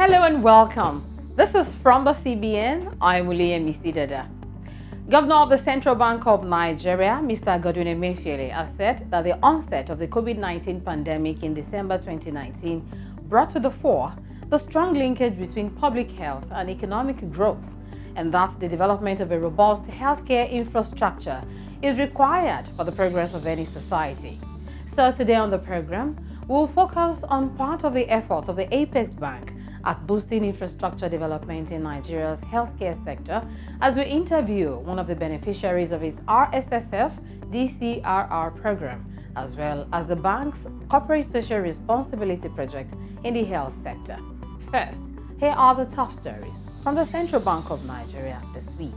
Hello and welcome. This is from the CBN. I'm Misi Dada. Governor of the Central Bank of Nigeria, Mr. Godwin Emefiele, has said that the onset of the COVID-19 pandemic in December 2019 brought to the fore the strong linkage between public health and economic growth, and that the development of a robust healthcare infrastructure is required for the progress of any society. So today on the program, we'll focus on part of the effort of the Apex Bank at boosting infrastructure development in Nigeria's healthcare sector as we interview one of the beneficiaries of its RSSF DCRR program, as well as the bank's corporate social responsibility project in the health sector. First, here are the top stories from the Central Bank of Nigeria this week.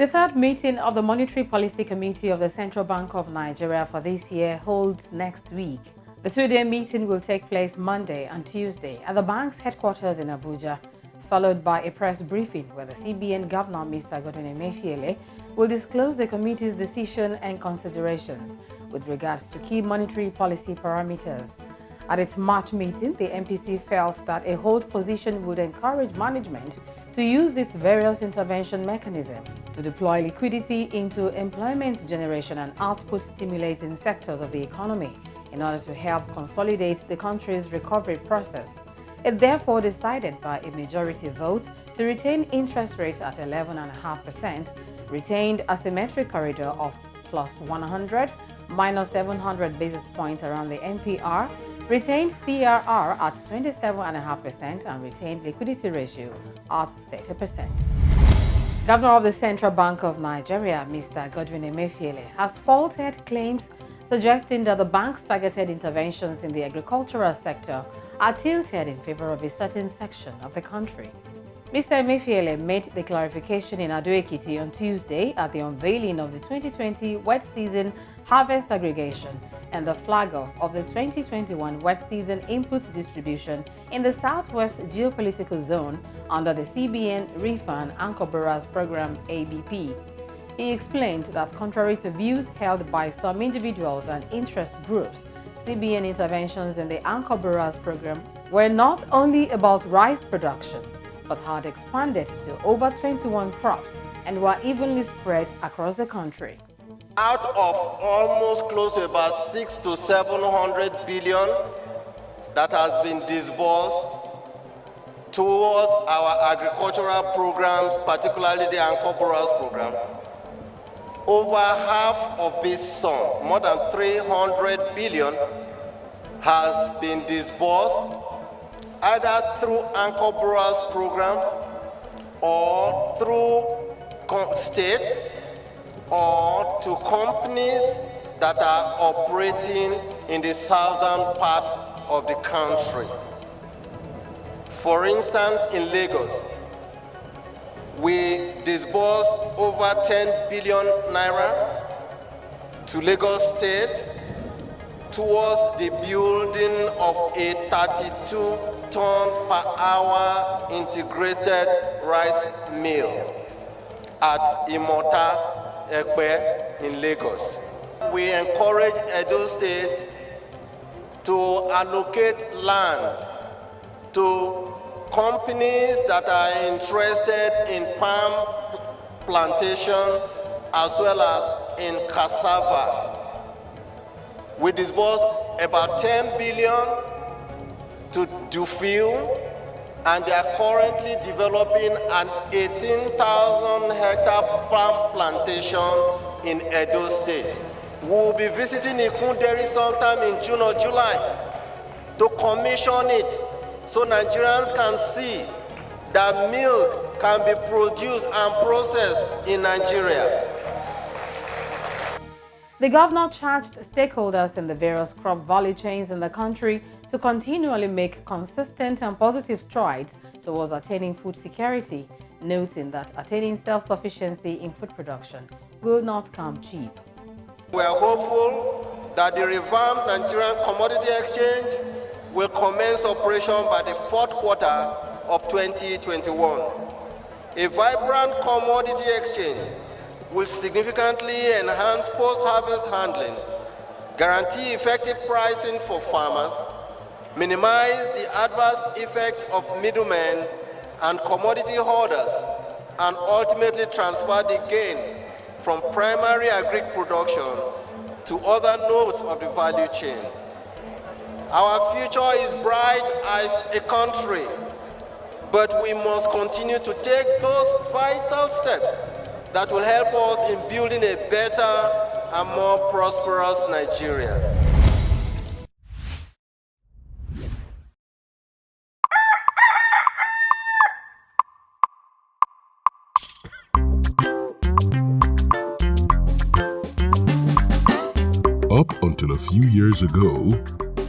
The third meeting of the Monetary Policy Committee of the Central Bank of Nigeria for this year holds next week. The two-day meeting will take place Monday and Tuesday at the bank's headquarters in Abuja, followed by a press briefing where the CBN Governor, Mr. Godwin Emefiele, will disclose the committee's decision and considerations with regards to key monetary policy parameters. At its March meeting, the MPC felt that a hold position would encourage management to use its various intervention mechanisms to deploy liquidity into employment generation and output-stimulating sectors of the economy in order to help consolidate the country's recovery process. It therefore decided by a majority vote to retain interest rates at 11.5%, retained a symmetric corridor of plus 100, minus 700 basis points around the MPR, retained CRR at 27.5% and retained liquidity ratio at 30%. Governor of the Central Bank of Nigeria, Mr. Godwin Emefiele, has faulted claims suggesting that the bank's targeted interventions in the agricultural sector are tilted in favor of a certain section of the country. Mr. Emefiele made the clarification in Ekiti on Tuesday at the unveiling of the 2020 wet season harvest aggregation and the flag-off of the 2021 wet season input distribution in the Southwest Geopolitical Zone under the CBN Refund Anchor Borrowers Program ABP. He explained that contrary to views held by some individuals and interest groups, CBN interventions in the Anchor Borrowers Program were not only about rice production, but had expanded to over 21 crops and were evenly spread across the country. Out of almost close to about 600 to 700 billion that has been disbursed towards our agricultural programs, particularly the Anchor Borrowers program, over half of this sum, more than 300 billion, has been disbursed either through Anchor Borrowers program or through states or to companies that are operating in the southern part of the country. For instance, in Lagos, we disbursed over 10 billion naira to Lagos State towards the building of a 32-ton per hour integrated rice mill at Imota Ekpe in Lagos. We encourage Edo State to allocate land to companies that are interested in palm plantation as well as in cassava. We disbursed about 10 billion to Dufil, and they are currently developing an 18,000 hectare palm plantation in Edo State. We will be visiting Ikunderi sometime in June or July to commission it so Nigerians can see that milk can be produced and processed in Nigeria. The governor charged stakeholders in the various crop value chains in the country to continually make consistent and positive strides towards attaining food security, noting that attaining self-sufficiency in food production will not come cheap. We are hopeful that the revamped Nigerian Commodity Exchange will commence operation by the fourth quarter of 2021. A vibrant commodity exchange will significantly enhance post-harvest handling guarantee effective pricing for farmers, minimize the adverse effects of middlemen and commodity holders, and ultimately transfer the gains from primary agri production to other nodes of the value chain. Our future is bright as a country, but we must continue to take those vital steps that will help us in building a better and more prosperous Nigeria. Up until a few years ago,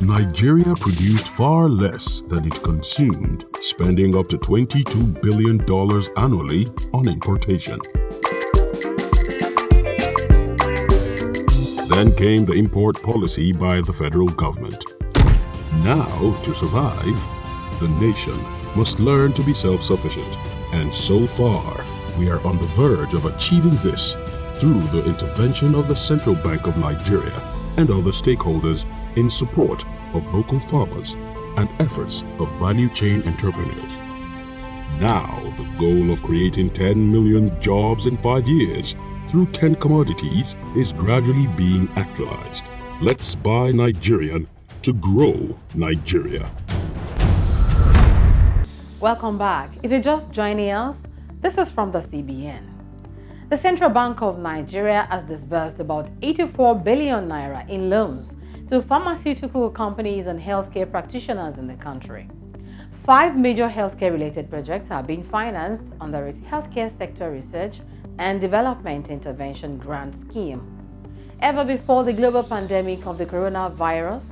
Nigeria produced far less than it consumed, spending up to $22 billion annually on importation. Then came the import policy by the federal government. Now, to survive, the nation must learn to be self-sufficient. And so far, we are on the verge of achieving this through the intervention of the Central Bank of Nigeria and other stakeholders in support of local farmers and efforts of value chain entrepreneurs. Now, the goal of creating 10 million jobs in 5 years through 10 commodities is gradually being actualized. Let's buy Nigerian to grow Nigeria. Welcome back. If you're just joining us, this is from the CBN. The Central Bank of Nigeria has disbursed about 84 billion naira in loans to pharmaceutical companies and healthcare practitioners in the country. 5 major healthcare-related projects are being financed under its Healthcare Sector Research and Development Intervention Grant Scheme. Ever before the global pandemic of the coronavirus,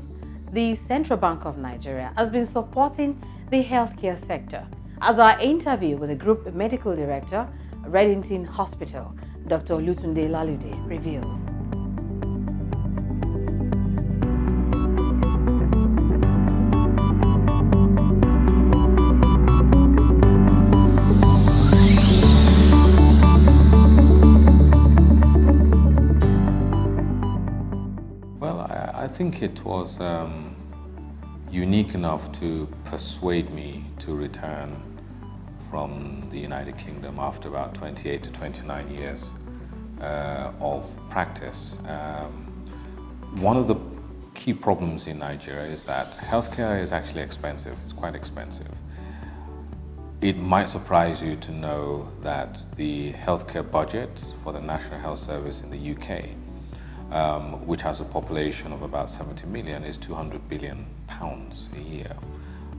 the Central Bank of Nigeria has been supporting the healthcare sector, as our interview with the Group Medical Director, Reddington Hospital, Dr. Olutunde Lalude, reveals. Well, I think it was unique enough to persuade me to return from the United Kingdom after about 28 to 29 years of practice. One of the key problems in Nigeria is that healthcare is actually expensive. It's quite expensive. It might surprise you to know that the healthcare budget for the National Health Service in the UK, which has a population of about 70 million, is 200 billion pounds a year.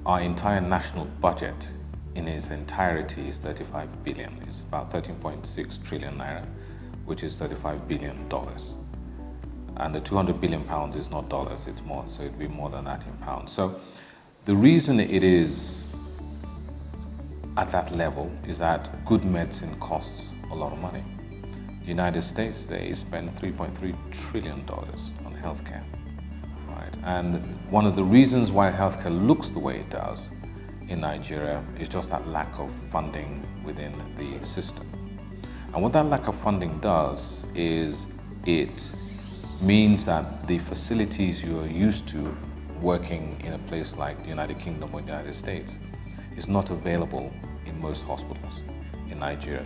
Our entire national budget in its entirety is 35 billion. It's about 13.6 trillion naira, which is $35 billion. And the 200 billion pounds is not dollars, it's more, so it'd be more than that in pounds. So the reason it is at that level is that good medicine costs a lot of money. The United States, they spend $3.3 trillion on healthcare, right? And one of the reasons why healthcare looks the way it does in Nigeria is just that lack of funding within the system. And what that lack of funding does is it means that the facilities you are used to working in a place like the United Kingdom or the United States is not available in most hospitals in Nigeria.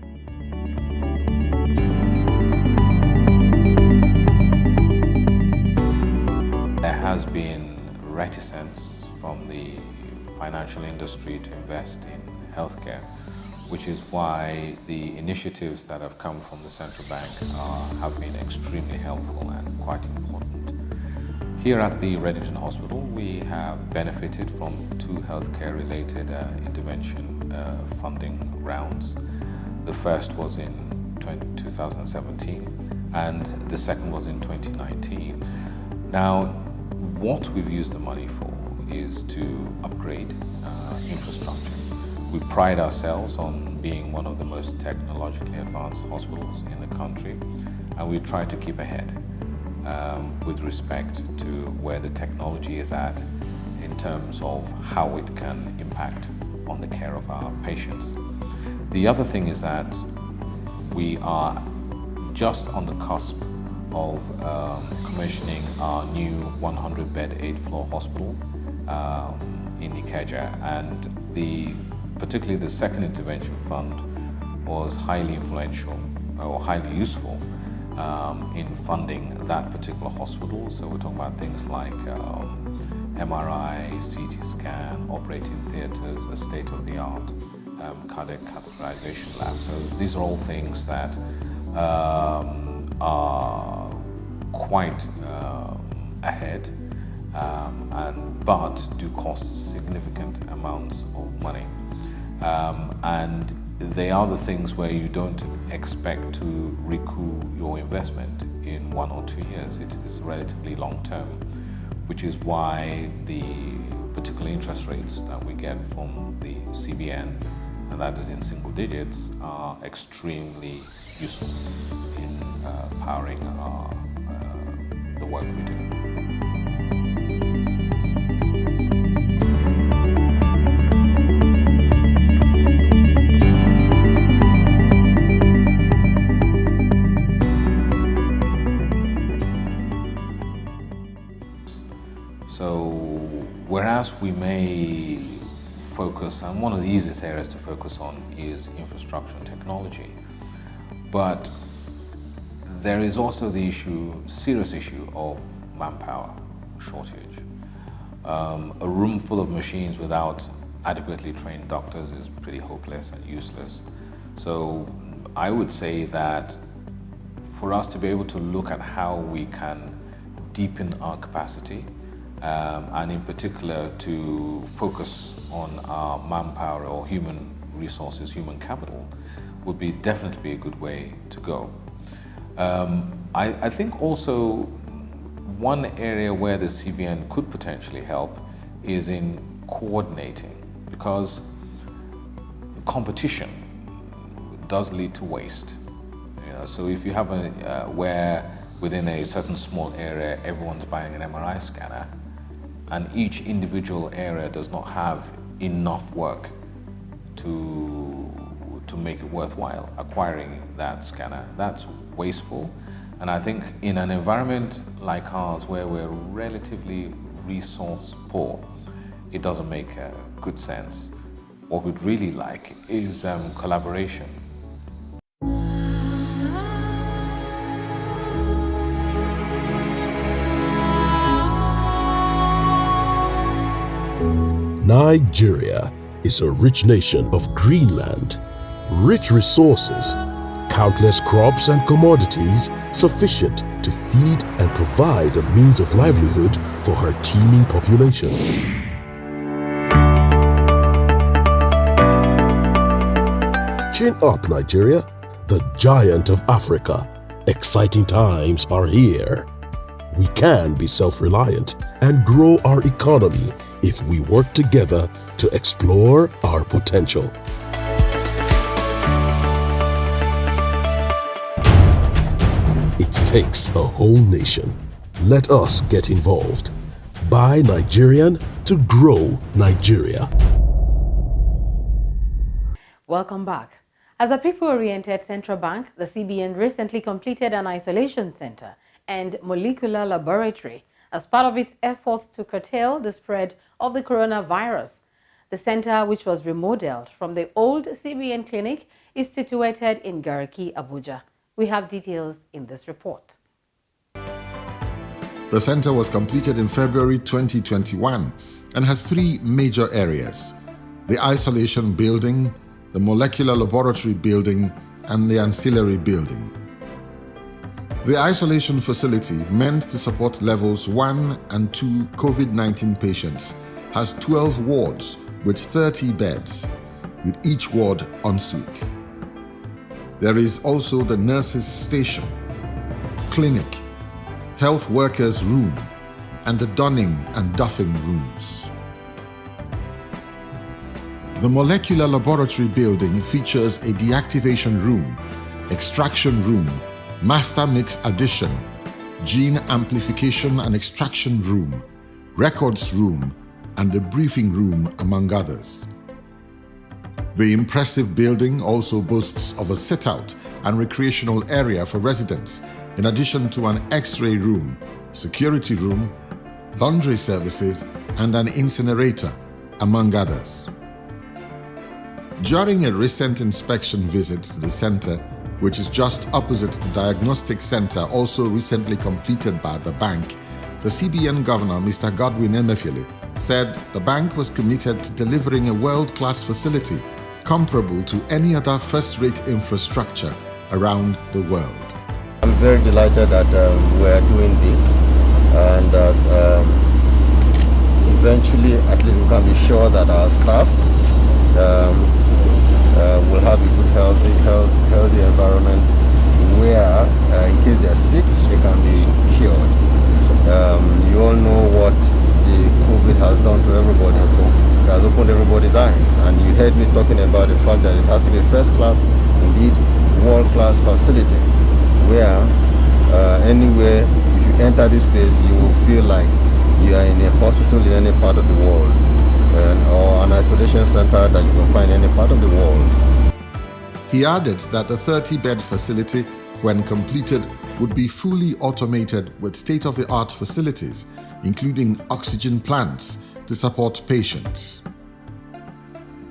There has been reticence from the financial industry to invest in healthcare, which is why the initiatives that have come from the central bank have been extremely helpful and quite important. Here at the Reddington Hospital, we have benefited from 2 healthcare-related intervention funding rounds. The first was in 2017, and the second was in 2019. Now, what we've used the money for is to upgrade infrastructure. We pride ourselves on being one of the most technologically advanced hospitals in the country, and we try to keep ahead with respect to where the technology is at in terms of how it can impact on the care of our patients. The other thing is that we are just on the cusp of commissioning our new 100-bed 8th-floor hospital in Ikeja, and particularly the second intervention fund was highly influential or highly useful in funding that particular hospital. So we're talking about things like MRI, CT scan, operating theatres, a state-of-the-art cardiac catheterization lab. So these are all things that are quite ahead, but do cost significant amounts of money. And they are the things where you don't expect to recoup your investment in 1 or 2 years. It is relatively long term, which is why the particular interest rates that we get from the CBN, and that is in single digits, are extremely useful in powering the work we do. So, whereas we may focus, and one of the easiest areas to focus on is infrastructure and technology, but there is also the serious issue of manpower shortage. A room full of machines without adequately trained doctors is pretty hopeless and useless. So I would say that for us to be able to look at how we can deepen our capacity, and in particular to focus on our manpower or human resources, human capital, would definitely be a good way to go. I think also one area where the CBN could potentially help is in coordinating, because competition does lead to waste. So if you have where within a certain small area everyone's buying an MRI scanner, and each individual area does not have enough work to make it worthwhile acquiring that scanner, that's wasteful. And I think in an environment like ours, where we're relatively resource poor, it doesn't make good sense. What we'd really like is collaboration. Nigeria is a rich nation of green land, rich resources, countless crops and commodities sufficient to feed and provide a means of livelihood for her teeming population. Chin up, Nigeria, the giant of Africa. Exciting times are here. We can be self-reliant and grow our economy if we work together to explore our potential. It takes a whole nation. Let us get involved. Buy Nigerian to grow Nigeria. Welcome back. As a people-oriented central bank, the CBN recently completed an isolation center and molecular laboratory as part of its efforts to curtail the spread of the coronavirus. The center, which was remodeled from the old CBN clinic, is situated in Gariki, Abuja. We have details in this report. The center was completed in February 2021 and has 3 major areas: the isolation building, the molecular laboratory building, and the ancillary building. The isolation facility, meant to support levels 1 and 2 COVID-19 patients, has 12 wards with 30 beds, with each ward en suite. There is also the nurses' station, clinic, health workers' room, and the donning and doffing rooms. The molecular laboratory building features a deactivation room, extraction room, master mix addition, gene amplification and extraction room, records room, and a briefing room, among others. The impressive building also boasts of a sit-out and recreational area for residents, in addition to an X-ray room, security room, laundry services, and an incinerator, among others. During a recent inspection visit to the center, which is just opposite the diagnostic center also recently completed by the bank, the CBN Governor, Mr. Godwin Emefiele, said the bank was committed to delivering a world-class facility comparable to any other first-rate infrastructure around the world. I'm very delighted that we're doing this, and eventually at least we can be sure that our staff will have a good healthy environment where in case they're sick they can be cured. You all know what the COVID has done to everybody. It has opened everybody's eyes, and you heard me talking about the fact that it has to be a first-class, indeed world-class facility where anywhere if you enter this place you will feel like you are in a hospital in any part of the world, or an isolation center that you can find in any part of the world. He added that the 30-bed facility, when completed, would be fully automated with state-of-the-art facilities, including oxygen plants to support patients.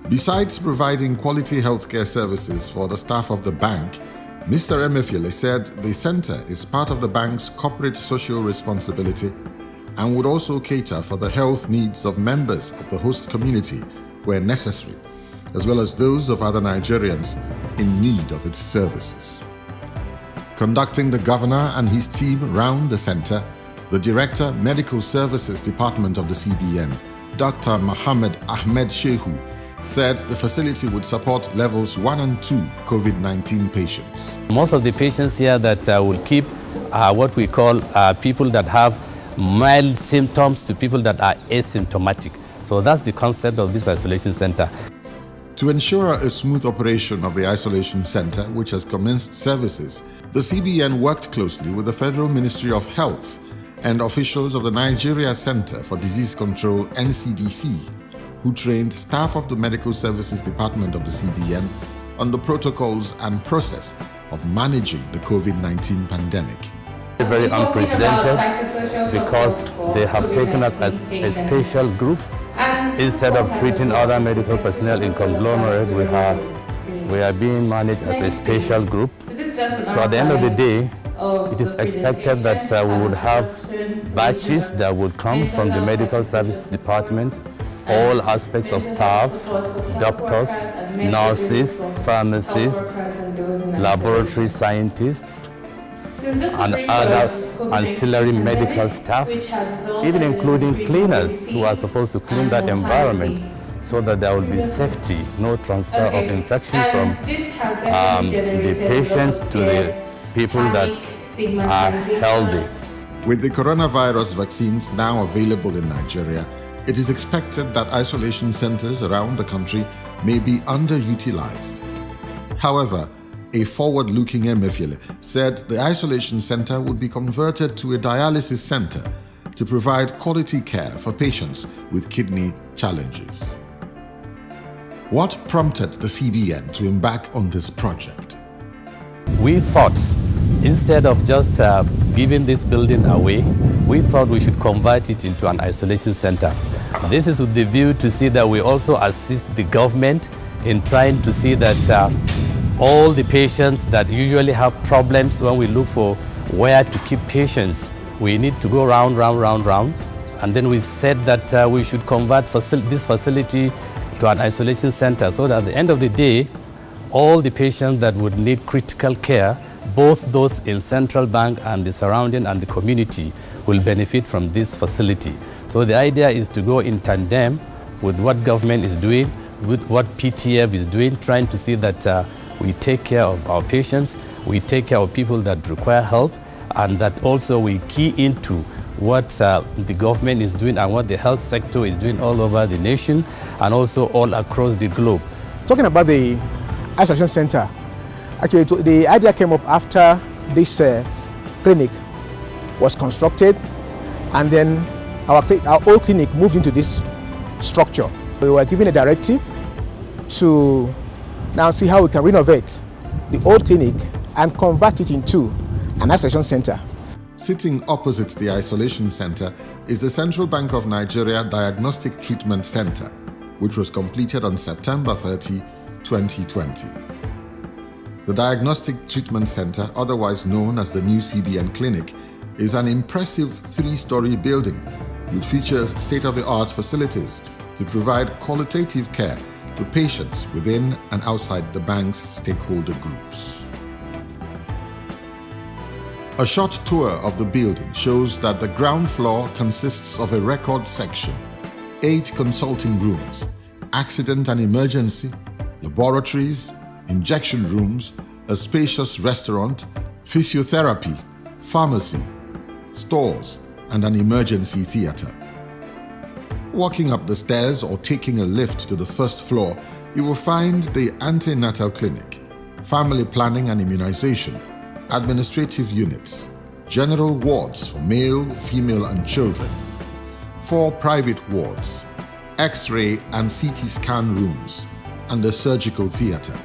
Besides providing quality healthcare services for the staff of the bank, Mr. Emefiele said the center is part of the bank's corporate social responsibility and would also cater for the health needs of members of the host community where necessary, as well as those of other Nigerians in need of its services. Conducting the governor and his team round the center, the Director, Medical Services Department of the CBN, Dr. Mohammed Ahmed Shehu, said the facility would support levels 1 and 2 COVID-19 patients. Most of the patients here that will keep what we call people that have mild symptoms to people that are asymptomatic. So that's the concept of this isolation center. To ensure a smooth operation of the isolation center, which has commenced services, the CBN worked closely with the Federal Ministry of Health and officials of the Nigeria Center for Disease Control, NCDC, who trained staff of the Medical Services Department of the CBN on the protocols and process of managing the COVID-19 pandemic. Very unprecedented because they have taken us as a special group. Instead of treating other medical personnel in conglomerate, we are being managed as a special group. So at the end of the day, it is expected that we would have batches that would come from the Medical Services Department, all aspects of staff, doctors, nurses, pharmacists, laboratory scientists, and other ancillary medical staff, even including cleaners who are supposed to clean that environment so that there will be safety, no transfer of infection from the patients to the people that are healthy. With the coronavirus vaccines now available in Nigeria, it is expected that isolation centers around the country may be underutilized. However, a forward-looking Emefiele said the isolation center would be converted to a dialysis center to provide quality care for patients with kidney challenges. What prompted the CBN to embark on this project? We thought, instead of just giving this building away, we thought we should convert it into an isolation center. This is with the view to see that we also assist the government in trying to see that all the patients that usually have problems when we look for where to keep patients, we need to go round. And then we said that we should convert this facility to an isolation center so that at the end of the day, all the patients that would need critical care, both those in Central Bank and the surrounding and the community, will benefit from this facility. So the idea is to go in tandem with what government is doing, with what PTF is doing, trying to see that we take care of our patients, we take care of people that require help, and that also we key into what the government is doing and what the health sector is doing all over the nation and also all across the globe. Talking about the isolation center, actually the idea came up after this clinic was constructed, and then our old clinic moved into this structure. We were given a directive to now see how we can renovate the old clinic and convert it into an isolation center. Sitting opposite the isolation center is the Central Bank of Nigeria Diagnostic Treatment Center, which was completed on September 30, 2020. The Diagnostic Treatment Center, otherwise known as the new CBN Clinic, is an impressive 3-story building which features state-of-the-art facilities to provide qualitative care to patients within and outside the bank's stakeholder groups. A short tour of the building shows that the ground floor consists of a record section, 8 consulting rooms, accident and emergency, laboratories, injection rooms, a spacious restaurant, physiotherapy, pharmacy, stores, and an emergency theater. Walking up the stairs or taking a lift to the first floor, you will find the antenatal clinic, family planning and immunization, administrative units, general wards for male, female, and children, 4 private wards, X-ray and CT scan rooms, and a surgical theater.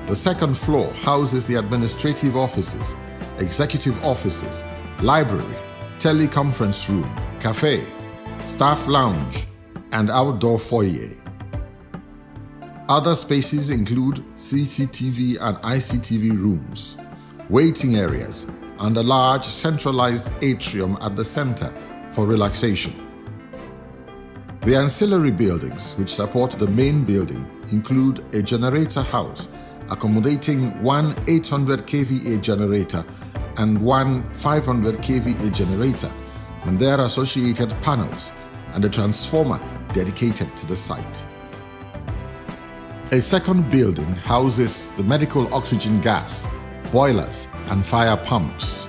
The second floor houses the administrative offices, executive offices, library, teleconference room, cafe, staff lounge, and outdoor foyer. Other spaces include CCTV and ICTV rooms, waiting areas, and a large centralized atrium at the center for relaxation. The ancillary buildings which support the main building include a generator house accommodating one 800 kVA generator and one 500 kVA generator and their associated panels, and a transformer dedicated to the site. A second building houses the medical oxygen gas, boilers, and fire pumps.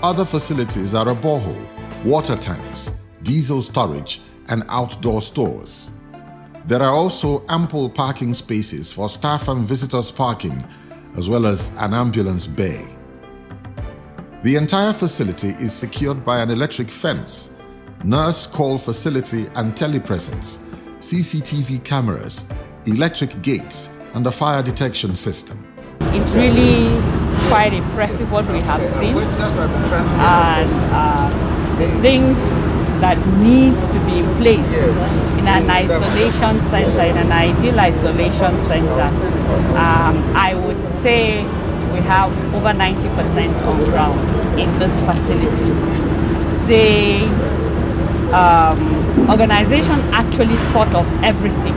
Other facilities are a borehole, water tanks, diesel storage, and outdoor stores. There are also ample parking spaces for staff and visitors parking, as well as an ambulance bay. The entire facility is secured by an electric fence, nurse call facility and telepresence, CCTV cameras, electric gates, and a fire detection system. It's really quite impressive what we have seen, and things that need to be in place in an isolation center, in an ideal isolation center. I would say we have over 90% on ground in this facility. The organization actually thought of everything,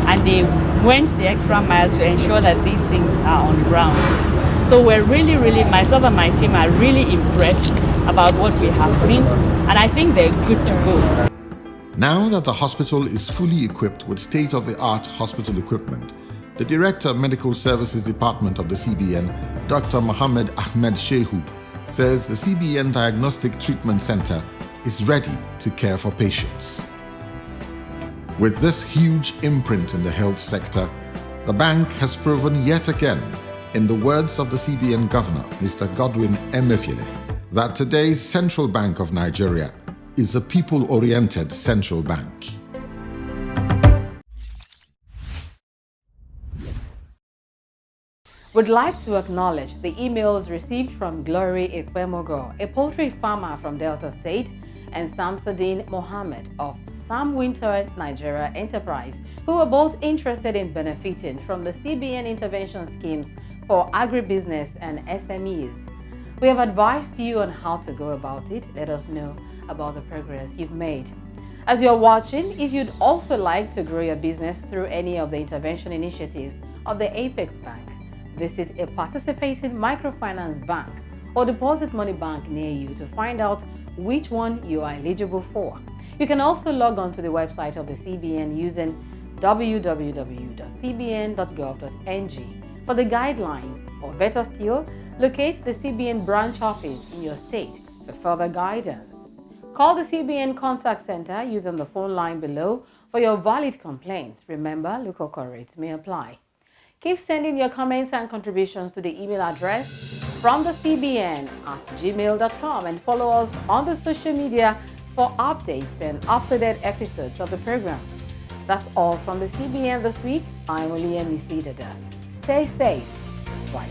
and they went the extra mile to ensure that these things are on ground. So we're really, myself and my team are really impressed about what we have seen, and I think they're good to go. Now that the hospital is fully equipped with state-of-the-art hospital equipment, the Director of Medical Services Department of the CBN, Dr. Mohammed Ahmed Shehu, says the CBN Diagnostic Treatment Center is ready to care for patients. With this huge imprint in the health sector, the bank has proven yet again, in the words of the CBN Governor, Mr. Godwin Emefiele, that today's Central Bank of Nigeria is a people-oriented central bank. Would like to acknowledge the emails received from Glory Ekwemogo, a poultry farmer from Delta State, and Samsudeen Mohammed of Sam Winter Nigeria Enterprise, who are both interested in benefiting from the CBN intervention schemes for agribusiness and SMEs. We have advised you on how to go about it. Let us know about the progress you've made. As you're watching, if you'd also like to grow your business through any of the intervention initiatives of the Apex Bank, visit a participating microfinance bank or deposit money bank near you to find out which one you are eligible for. You can also log on to the website of the CBN using www.cbn.gov.ng for the guidelines, or better still, locate the CBN branch office in your state for further guidance. Call the CBN Contact Center using the phone line below for your valid complaints. Remember, local rates may apply. Keep sending your comments and contributions to the email address fromthecbn@gmail.com and follow us on the social media for updates and up-to-date episodes of the program. That's all from the CBN this week. I'm Oluyemi Dada. Stay safe. Bye.